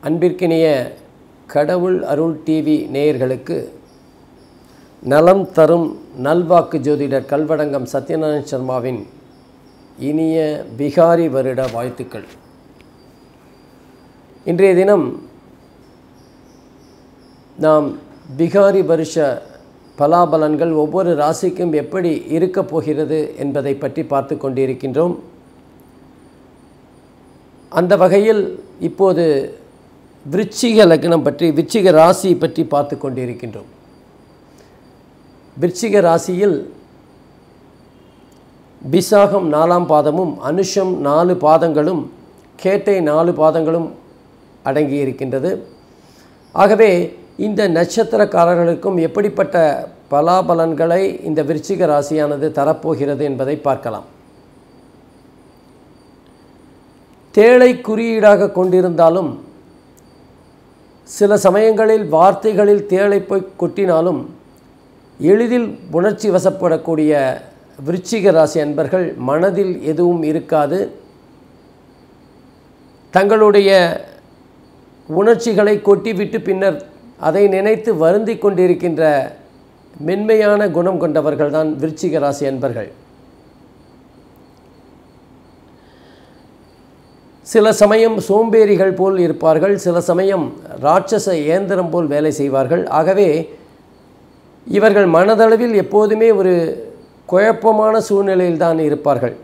அன்பிற்கினிய கடவுள் அருள் டிவி நேயர்களுக்கு நலம் தரும் நல்வாக்கு ஜோதிடர் கல்வடங்கம் சத்யநாராயண சர்மாவின் இனிய பிகாரி வருட வாழ்த்துக்கள். இன்றைய தினம் நாம் பிகாரி வருஷ பலாபலன்கள் ஒவ்வொரு ராசிக்கும் எப்படி இருக்கப் போகிறது என்பதை பற்றி பார்த்து கொண்டிருக்கின்றோம். அந்த வகையில் இப்போது விருச்சிக லக்னம் பற்றி, விருச்சிக ராசி பற்றி பார்த்து கொண்டிருக்கின்றோம். விருச்சிக ராசியில் விசாகம் 4ஆம் பாதமும் அனுஷம் 4 பாதங்களும் கேட்டை 4 பாதங்களும் அடங்கியிருக்கின்றது. ஆகவே இந்த நட்சத்திரக்காரர்களுக்கும் எப்படிப்பட்ட பலாபலன்களை இந்த விருச்சிக ராசியானது தரப்போகிறது என்பதை பார்க்கலாம். தேளை குறியீடாக கொண்டிருந்தாலும் சில சமயங்களில் வார்த்தைகளில் தேளை போய் கொட்டினாலும் எளிதில் உணர்ச்சி வசப்படக்கூடிய விருச்சிக ராசி அன்பர்கள் மனதில் எதுவும் இருக்காது. தங்களுடைய உணர்ச்சிகளை கொட்டிவிட்டு பின்னர் அதை நினைத்து வருந்தி கொண்டிருக்கின்ற மென்மையான குணம் கொண்டவர்கள்தான் விருச்சிக ராசி அன்பர்கள். சில சமயம் சோம்பேறிகள் போல் இருப்பார்கள், சில சமயம் ராட்சச இயந்திரம் போல் வேலை செய்வார்கள். ஆகவே இவர்கள் மனதளவில் எப்போதுமே ஒரு குழப்பமான சூழ்நிலையில்தான் இருப்பார்கள்.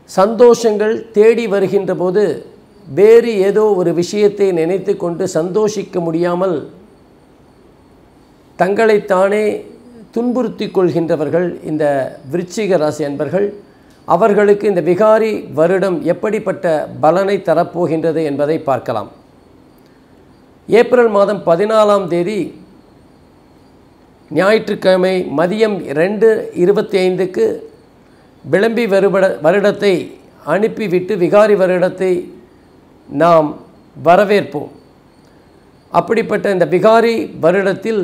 சந்தோஷங்கள் தேடி வருகின்ற போது வேறு ஏதோ ஒரு விஷயத்தை நினைத்து கொண்டு சந்தோஷிக்க முடியாமல் தங்களைத்தானே துன்புறுத்தி கொள்கின்றவர்கள் இந்த விருச்சிக ராசி அன்பர்கள். அவர்களுக்கு இந்த விகாரி வருடம் எப்படிப்பட்ட பலனை தரப்போகின்றது என்பதை பார்க்கலாம். ஏப்ரல் மாதம் 14ஆம் தேதி ஞாயிற்றுக்கிழமை மதியம் 2:25க்கு விளம்பி வருடத்தை அனுப்பிவிட்டு விகாரி வருடத்தை நாம் வரவேற்போம். அப்படிப்பட்ட இந்த விகாரி வருடத்தில்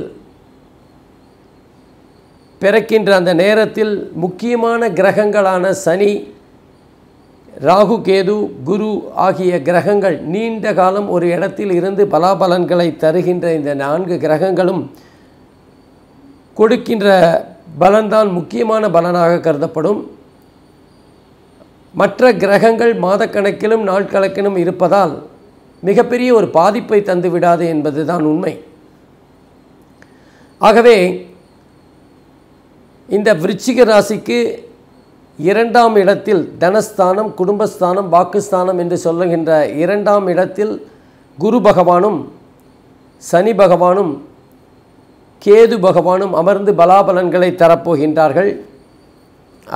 பிறக்கின்ற அந்த நேரத்தில் முக்கியமான கிரகங்களான சனி, ராகு, கேது, குரு ஆகிய கிரகங்கள் நீண்ட காலம் ஒரு இடத்தில் இருந்து பலாபலன்களை தருகின்ற இந்த 4 கிரகங்களும் கொடுக்கின்ற பலன்தான் முக்கியமான பலனாக கருதப்படும். மற்ற கிரகங்கள் மாதக்கணக்கிலும் நாட்கணக்கிலும் இருப்பதால் மிகப்பெரிய ஒரு பாதிப்பை தந்துவிடாது என்பதுதான் உண்மை. ஆகவே இந்த விருச்சிக ராசிக்கு 2ஆம் இடத்தில் தனஸ்தானம், குடும்பஸ்தானம், வாக்குஸ்தானம் என்று சொல்லுகின்ற 2ஆம் இடத்தில் குரு பகவானும் சனி பகவானும் கேது பகவானும் அமர்ந்து பலாபலன்களை தரப்போகின்றார்கள்.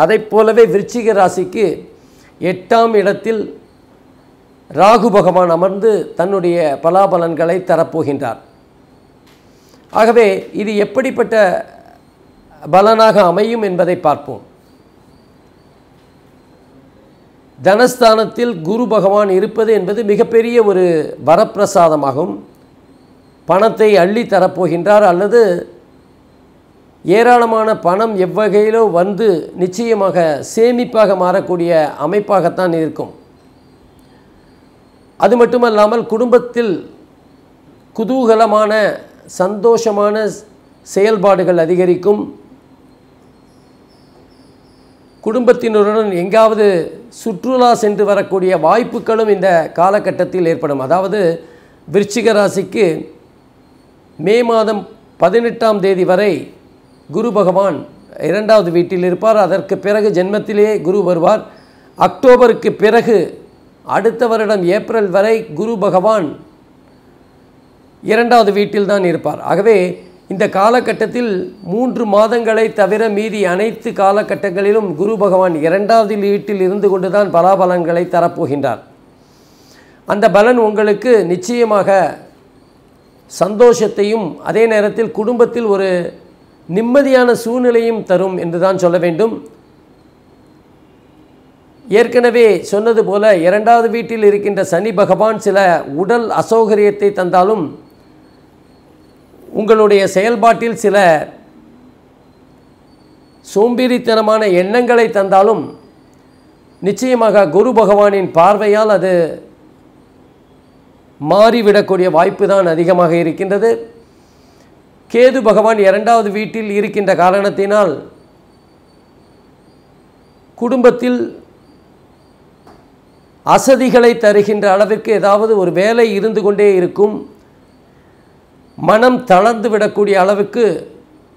அதைப் போலவே விருச்சிக ராசிக்கு 8ஆம் இடத்தில் ராகு பகவான் அமர்ந்து தன்னுடைய பலாபலன்களை தரப்போகின்றார். ஆகவே இது எப்படிப்பட்ட பலனாக அமையும் என்பதை பார்ப்போம். தனஸ்தானத்தில் குரு பகவான் இருப்பது என்பது மிகப்பெரிய ஒரு வரப்பிரசாதமாகும். பணத்தை அள்ளி தரப்போகின்றார், அல்லது ஏராளமான பணம் எவ்வகையிலோ வந்து நிச்சயமாக சேமிப்பாக மாறக்கூடிய அமைப்பாகத்தான் இருக்கும். அது மட்டுமல்லாமல் குடும்பத்தில் குதூகலமான சந்தோஷமான செயல்பாடுகள் அதிகரிக்கும். குடும்பத்தினருடன் எங்காவது சுற்றுலா சென்று வரக்கூடிய வாய்ப்புகளும் இந்த காலகட்டத்தில் ஏற்படும். அதாவது விருச்சிக ராசிக்கு மே மாதம் 18ஆம் தேதி வரை குரு பகவான் 2வது வீட்டில் இருப்பார். அதற்கு பிறகு ஜென்மத்திலேயே குரு வருவார். அக்டோபருக்கு பிறகு அடுத்த வருடம் ஏப்ரல் வரை குரு பகவான் 2வது வீட்டில் தான் இருப்பார். ஆகவே இந்த காலகட்டத்தில் 3 மாதங்களை தவிர மீதி அனைத்து காலகட்டங்களிலும் குரு பகவான் 2வது வீட்டில் இருந்து கொண்டுதான் பலாபலன்களை தரப்போகின்றார். அந்த பலன் உங்களுக்கு நிச்சயமாக சந்தோஷத்தையும் அதே நேரத்தில் குடும்பத்தில் ஒரு நிம்மதியான சூழ்நிலையும் தரும் என்று தான் சொல்ல வேண்டும். ஏற்கனவே சொன்னது போல 2வது வீட்டில் இருக்கின்ற சனி பகவான் சில உடல் அசௌகரியத்தை தந்தாலும், உங்களுடைய செயல்பாட்டில் சில சோம்பேறித்தனமான எண்ணங்களை தந்தாலும், நிச்சயமாக குரு பகவானின் பார்வையால் அது மாறிவிடக்கூடிய வாய்ப்பு தான் அதிகமாக இருக்கின்றது. கேது பகவான் 2வது வீட்டில் இருக்கின்ற காரணத்தினால் குடும்பத்தில் அசதிகளை தருகின்ற அளவிற்கு ஏதாவது ஒரு வேலை இருந்து கொண்டே இருக்கும். மனம் தளர்ந்து விடக்கூடிய அளவுக்கு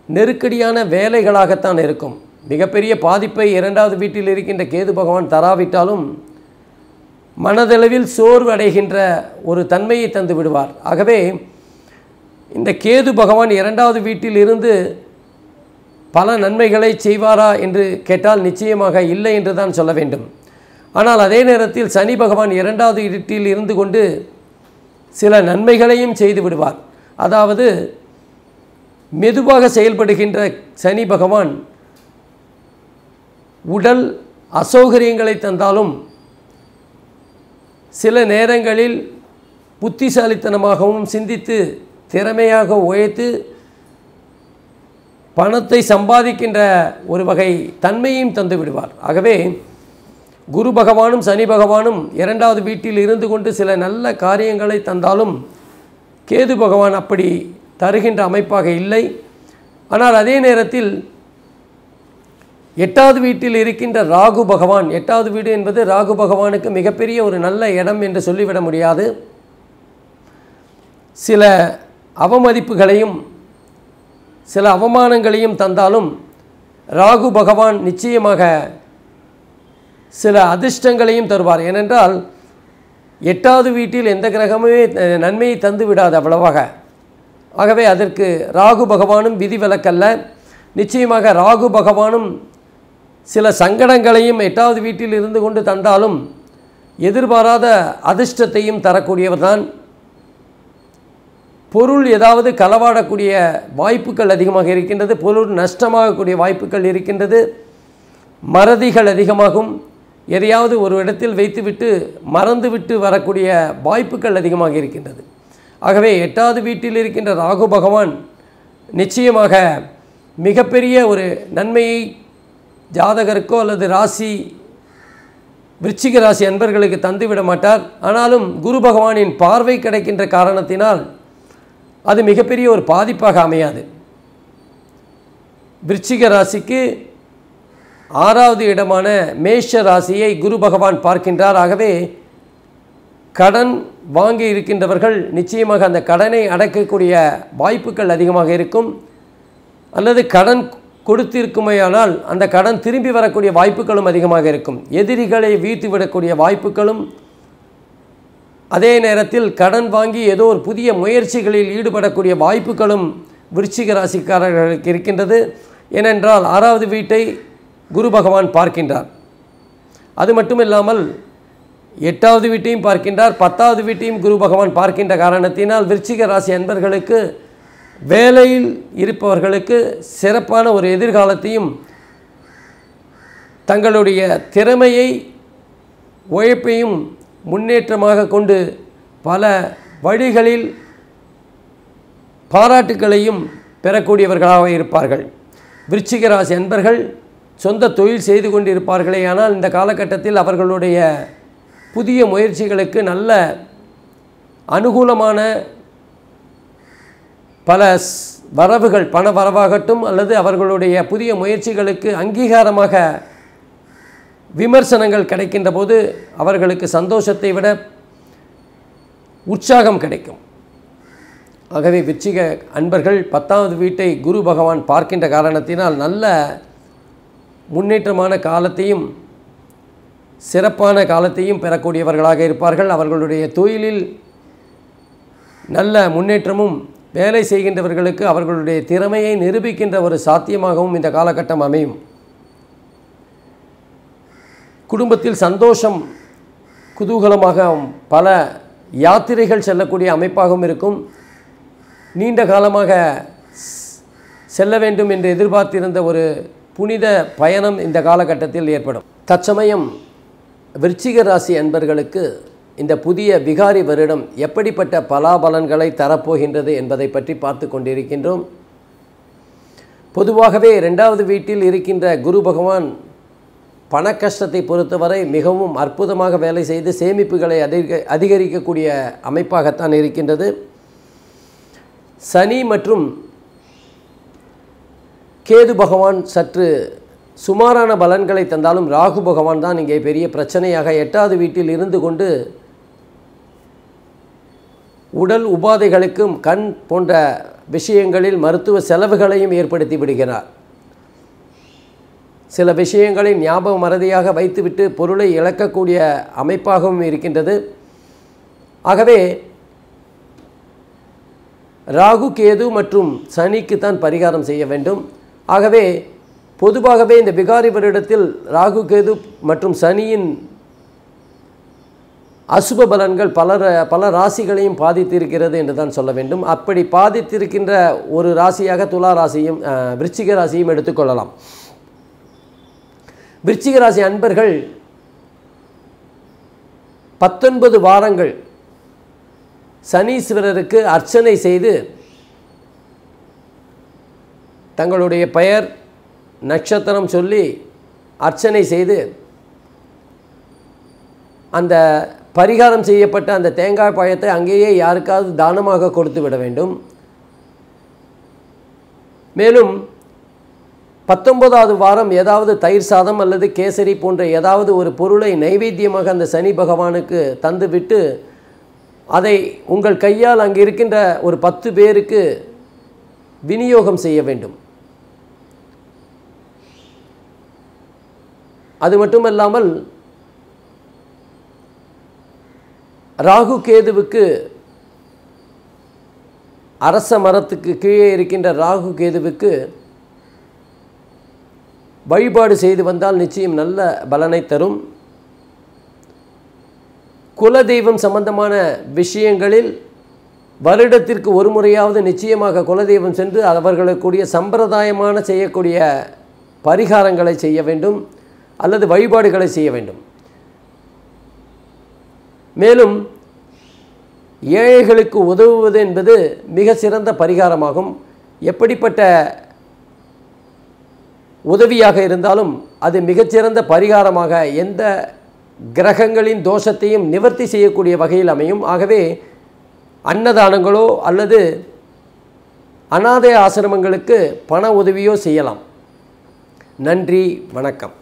நெருக்கடியான வேலைகளாகத்தான் இருக்கும். மிகப்பெரிய பாதிப்பை 2வது வீட்டில் இருக்கின்ற கேது பகவான் தராவிட்டாலும் மனதளவில் சோர்வு அடைகின்ற ஒரு தன்மையை தந்து விடுவார். ஆகவே இந்த கேது பகவான் 2வது வீட்டில் இருந்து பல நன்மைகளை செய்வாரா என்று கேட்டால் நிச்சயமாக இல்லை என்று தான் சொல்ல வேண்டும். ஆனால் அதே நேரத்தில் சனி பகவான் 2வது வீட்டில் இருந்து கொண்டு சில நன்மைகளையும் செய்து விடுவார். அதாவது மெதுவாக செயல்படுகின்ற சனி பகவான் உடல் அசௌகரியங்களை தந்தாலும் சில நேரங்களில் புத்திசாலித்தனமாகவும் சிந்தித்து திறமையாக உழைத்து பணத்தை சம்பாதிக்கின்ற ஒரு வகை தன்மையும் தந்து விடுவார். ஆகவே குரு பகவானும் சனி பகவானும் 2வது வீட்டில் இருந்து கொண்டு சில நல்ல காரியங்களை தந்தாலும் கேது பகவான் அப்படி தருகின்ற அமைப்பாக இல்லை. ஆனால் அதே நேரத்தில் 8வது வீட்டில் இருக்கின்ற ராகு பகவான், 8வது வீடு என்பது ராகு பகவானுக்கு மிகப்பெரிய ஒரு நல்ல இடம் என்று சொல்லிவிட முடியாது. சில அவமதிப்புகளையும் சில அவமானங்களையும் தந்தாலும் ராகு பகவான் நிச்சயமாக சில அதிர்ஷ்டங்களையும் தருவார். ஏனென்றால் 8வது வீட்டில் எந்த கிரகமே நன்மையை தந்து விடாது அவ்வளவாக. ஆகவே அதற்கு ராகு பகவானும் விதிவிலக்கல்ல. நிச்சயமாக ராகு பகவானும் சில சங்கடங்களையும் 8வது வீட்டில் இருந்து கொண்டு தந்தாலும் எதிர்பாராத அதிர்ஷ்டத்தையும் தரக்கூடியவர்தான். பொருள் ஏதாவது களவாடக்கூடிய வாய்ப்புகள் அதிகமாக இருக்கின்றது. பொருள் நஷ்டமாகக்கூடிய வாய்ப்புகள் இருக்கின்றது. மறதிகள் அதிகமாகும். எதையாவது ஒரு இடத்தில் வைத்துவிட்டு மறந்துவிட்டு வரக்கூடிய வாய்ப்புகள் அதிகமாக இருக்கின்றது. ஆகவே 8வது வீட்டில் இருக்கின்ற ராகு பகவான் நிச்சயமாக மிகப்பெரிய ஒரு நன்மையை ஜாதகருக்கோ அல்லது ராசி விருச்சிக ராசி அன்பர்களுக்கு தந்துவிட மாட்டார். ஆனாலும் குரு பகவானின் பார்வை கிடைக்கின்ற காரணத்தினால் அது மிகப்பெரிய ஒரு பாதிப்பாக அமையாது. விருச்சிக ராசிக்கு 6வது இடமான மேஷ ராசியை குரு பகவான் பார்க்கின்றார். ஆகவே கடன் வாங்கி இருக்கின்றவர்கள் நிச்சயமாக அந்த கடனை அடைக்கக்கூடிய வாய்ப்புகள் அதிகமாக இருக்கும். அல்லது கடன் கொடுத்திருக்குமையானால் அந்த கடன் திரும்பி வரக்கூடிய வாய்ப்புகளும் அதிகமாக இருக்கும். எதிரிகளை வீழ்த்திவிடக்கூடிய வாய்ப்புகளும், அதே நேரத்தில் கடன் வாங்கி ஏதோ ஒரு புதிய முயற்சிகளில் ஈடுபடக்கூடிய வாய்ப்புகளும் விருச்சிக ராசிக்காரர்களுக்கு இருக்கின்றது. ஏனென்றால் 6வது வீட்டை குரு பகவான் பார்க்கின்றார். அது மட்டுமில்லாமல் 8வது வீட்டையும் பார்க்கின்றார். 10வது வீட்டையும் குரு பகவான் பார்க்கின்ற காரணத்தினால் விருச்சிக ராசி அன்பர்களுக்கு வேலையில் இருப்பவர்களுக்கு சிறப்பான ஒரு எதிர்காலத்தையும் தங்களுடைய திறமையை உழைப்பையும் முன்னேற்றமாக கொண்டு பல வழிகளில் பாராட்டுக்களையும் பெறக்கூடியவர்களாக இருப்பார்கள். விருச்சிக ராசி அன்பர்கள் சொந்த தொழில் செய்து கொண்டிருப்பார்களே, ஆனால் இந்த காலகட்டத்தில் அவர்களுடைய புதிய முயற்சிகளுக்கு நல்ல அனுகூலமான பல வரவுகள், பண வரவாகட்டும் அல்லது அவர்களுடைய புதிய முயற்சிகளுக்கு அங்கீகாரமாக விமர்சனங்கள் கிடைக்கின்ற போது அவர்களுக்கு சந்தோஷத்தை விட உற்சாகம் கிடைக்கும். ஆகவே விருச்சிக அன்பர்கள் 10வது வீட்டை குரு பகவான் பார்க்கின்ற காரணத்தினால் நல்ல முன்னேற்றமான காலத்தையும் சிறப்பான காலத்தையும் பெறக்கூடியவர்களாக இருப்பார்கள். அவர்களுடைய தொழிலில் நல்ல முன்னேற்றமும், வேலை செய்கின்றவர்களுக்கு அவர்களுடைய திறமையை நிரூபிக்கின்ற ஒரு சாத்தியமாகவும் இந்த காலகட்டம் அமையும். குடும்பத்தில் சந்தோஷம், குதூகலமாக பல யாத்திரைகள் செல்லக்கூடிய அமைப்பாகவும் இருக்கும். நீண்ட காலமாக செல்ல வேண்டும் என்று எதிர்பார்த்திருந்த ஒரு புனித பயணம் இந்த காலகட்டத்தில் ஏற்படும். தற்சமயம் விருச்சிக ராசி அன்பர்களுக்கு இந்த புதிய விகாரி வருடம் எப்படிப்பட்ட பலாபலன்களை தரப்போகின்றது என்பதை பற்றி பார்த்து பண கஷ்டத்தை பொறுத்தவரை மிகவும் அற்புதமாக வேலை செய்து சேமிப்புகளை அதிகரிக்கக்கூடிய அமைப்பாகத்தான் இருக்கின்றது. சனி மற்றும் கேது பகவான் சற்று சுமாரான பலன்களை தந்தாலும் ராகு பகவான் தான் இங்கே பெரிய பிரச்சனையாக 8வது வீட்டில் இருந்து கொண்டு உடல் உபாதைகளுக்கும் கண் போன்ற விஷயங்களில் மருத்துவ செலவுகளையும் ஏற்படுத்தி விடுகிறார். சில விஷயங்களை ஞாபக மறதியாக வைத்துவிட்டு பொருளை இழக்கக்கூடிய அமைப்பாகவும் இருக்கின்றது. ஆகவே ராகு கேது மற்றும் சனிக்கு தான் பரிகாரம் செய்ய வேண்டும். ஆகவே பொதுவாகவே இந்த விகாரி வருடத்தில் ராகு கேது மற்றும் சனியின் அசுப பலன்கள் பல ராசிகளையும் பாதித்திருக்கிறது என்று தான் சொல்ல வேண்டும். அப்படி பாதித்திருக்கின்ற ஒரு ராசியாக துலா ராசியும் விருச்சிக ராசியும் எடுத்துக்கொள்ளலாம். விருச்சிக ராசி அன்பர்கள் 19 வாரங்கள் சனீஸ்வரருக்கு அர்ச்சனை செய்து தங்களுடைய பெயர் நட்சத்திரம் சொல்லி அர்ச்சனை செய்து அந்த பரிகாரம் செய்யப்பட்ட அந்த தேங்காய் பழத்தை அங்கேயே யாருக்காவது தானமாக கொடுத்து விட வேண்டும். மேலும் 19வது வாரம் ஏதாவது தயிர் சாதம் அல்லது கேசரி போன்ற ஏதாவது ஒரு பொருளை நைவேத்தியமாக அந்த சனி பகவானுக்கு தந்துவிட்டு அதை உங்கள் கையால் அங்கே இருக்கின்ற ஒரு 10 பேருக்கு விநியோகம் செய்ய வேண்டும். அது மட்டுமல்லாமல் ராகு கேதுவுக்கு அரச மரத்துக்கு கீழே இருக்கின்ற ராகு கேதுவுக்கு வழிபாடு செய்து வந்தால் நிச்சயம் நல்ல பலனை தரும். குலதெய்வம் சம்பந்தமான விஷயங்களில் வருடத்திற்கு ஒரு முறையாவது நிச்சயமாக குலதெய்வம் சென்று அவர்களுக்குரிய சம்பிரதாயமான செய்யக்கூடிய பரிகாரங்களை செய்ய வேண்டும் அல்லது வழிபாடுகளை செய்ய வேண்டும். மேலும் ஏழைகளுக்கு உதவுவது என்பது மிக சிறந்த பரிகாரமாகும். எப்படிப்பட்ட உதவியாக இருந்தாலும் அது மிகச்சிறந்த பரிகாரமாக எந்த கிரகங்களின் தோஷத்தையும் நிவர்த்தி செய்யக்கூடிய வகையில் அமையும். ஆகவே அன்னதானங்களோ அல்லது அநாதை ஆசிரமங்களுக்கு பண உதவியோ செய்யலாம். நன்றி, வணக்கம்.